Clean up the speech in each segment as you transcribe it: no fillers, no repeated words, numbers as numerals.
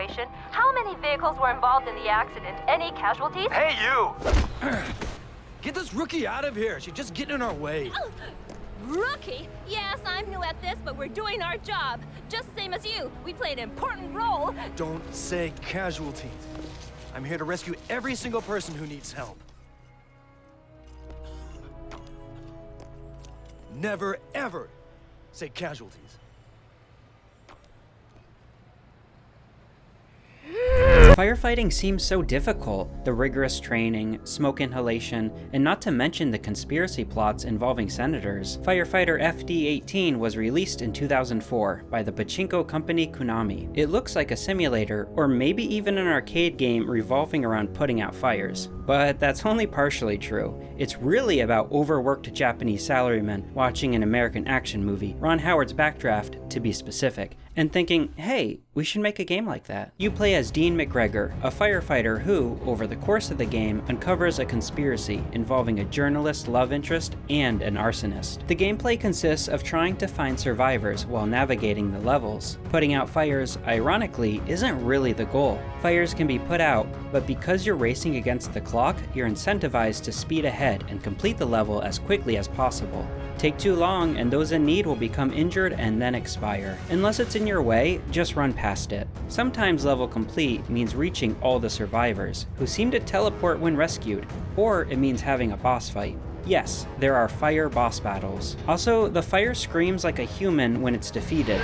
situation. How many vehicles were involved in the accident? Any casualties? Hey, you! Get this rookie out of here. She's just getting in our way. Oh, rookie? Yes, I'm new at this, but we're doing our job. Just same as you. We play an important role. Don't say casualties. I'm here to rescue every single person who needs help. Never, ever say casualties. Firefighting seems so difficult. The rigorous training, smoke inhalation, and not to mention the conspiracy plots involving senators. Firefighter FD.18 was released in 2004 by the pachinko company Konami. It looks like a simulator, or maybe even an arcade game revolving around putting out fires. But that's only partially true. It's really about overworked Japanese salarymen watching an American action movie, Ron Howard's Backdraft to be specific, and thinking, hey, we should make a game like that. You play as Dean McGregor, a firefighter who, over the course of the game, uncovers a conspiracy involving a journalist love interest and an arsonist. The gameplay consists of trying to find survivors while navigating the levels. Putting out fires, ironically, isn't really the goal. Fires can be put out, but because you're racing against the clock, you're incentivized to speed ahead and complete the level as quickly as possible. Take too long, and those in need will become injured and then expire. Unless it's in your way, just run past it. Sometimes level complete means reaching all the survivors, who seem to teleport when rescued, or it means having a boss fight. Yes, there are fire boss battles. Also, the fire screams like a human when it's defeated.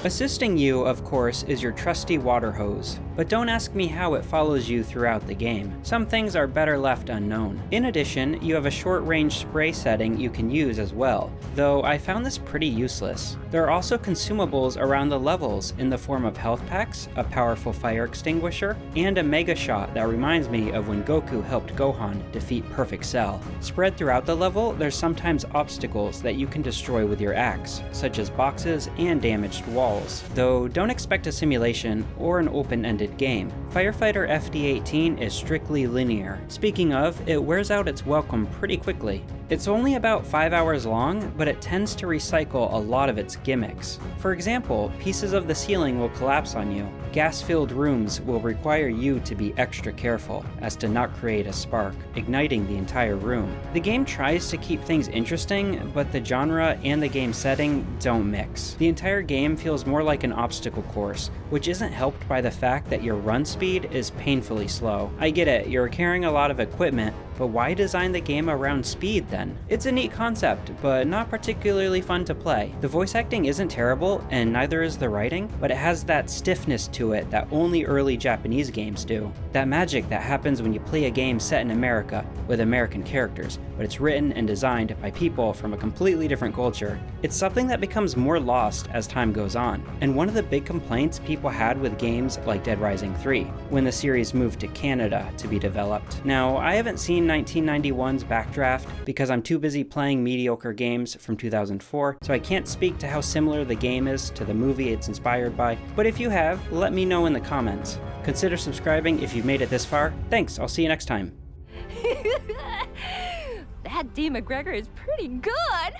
Assisting you, of course, is your trusty water hose, but don't ask me how it follows you throughout the game. Some things are better left unknown. In addition, you have a short-range spray setting you can use as well, though I found this pretty useless. There are also consumables around the levels in the form of health packs, a powerful fire extinguisher, and a mega shot that reminds me of when Goku helped Gohan defeat Perfect Cell. Spread throughout the level, there's sometimes obstacles that you can destroy with your axe, such as boxes and damaged walls. Though don't expect a simulation or an open-ended game. Firefighter FD.18 is strictly linear. Speaking of, it wears out its welcome pretty quickly. It's only about 5 hours long, but it tends to recycle a lot of its gimmicks. For example, pieces of the ceiling will collapse on you. Gas-filled rooms will require you to be extra careful as to not create a spark, igniting the entire room. The game tries to keep things interesting, but the genre and the game setting don't mix. The entire game feels more like an obstacle course, which isn't helped by the fact that your run speed is painfully slow. I get it, you're carrying a lot of equipment, but why design the game around speed then? It's a neat concept, but not particularly fun to play. The voice acting isn't terrible, and neither is the writing, but it has that stiffness to it that only early Japanese games do. That magic that happens when you play a game set in America with American characters, but it's written and designed by people from a completely different culture. It's something that becomes more lost as time goes on, and one of the big complaints people had with games like Dead Rising 3, when the series moved to Canada to be developed. Now, I haven't seen 1991's Backdraft because I'm too busy playing mediocre games from 2004, so I can't speak to how similar the game is to the movie it's inspired by, but if you have, let me know in the comments. Consider subscribing if you've made it this far. Thanks, I'll see you next time. That Dean McGregor is pretty good.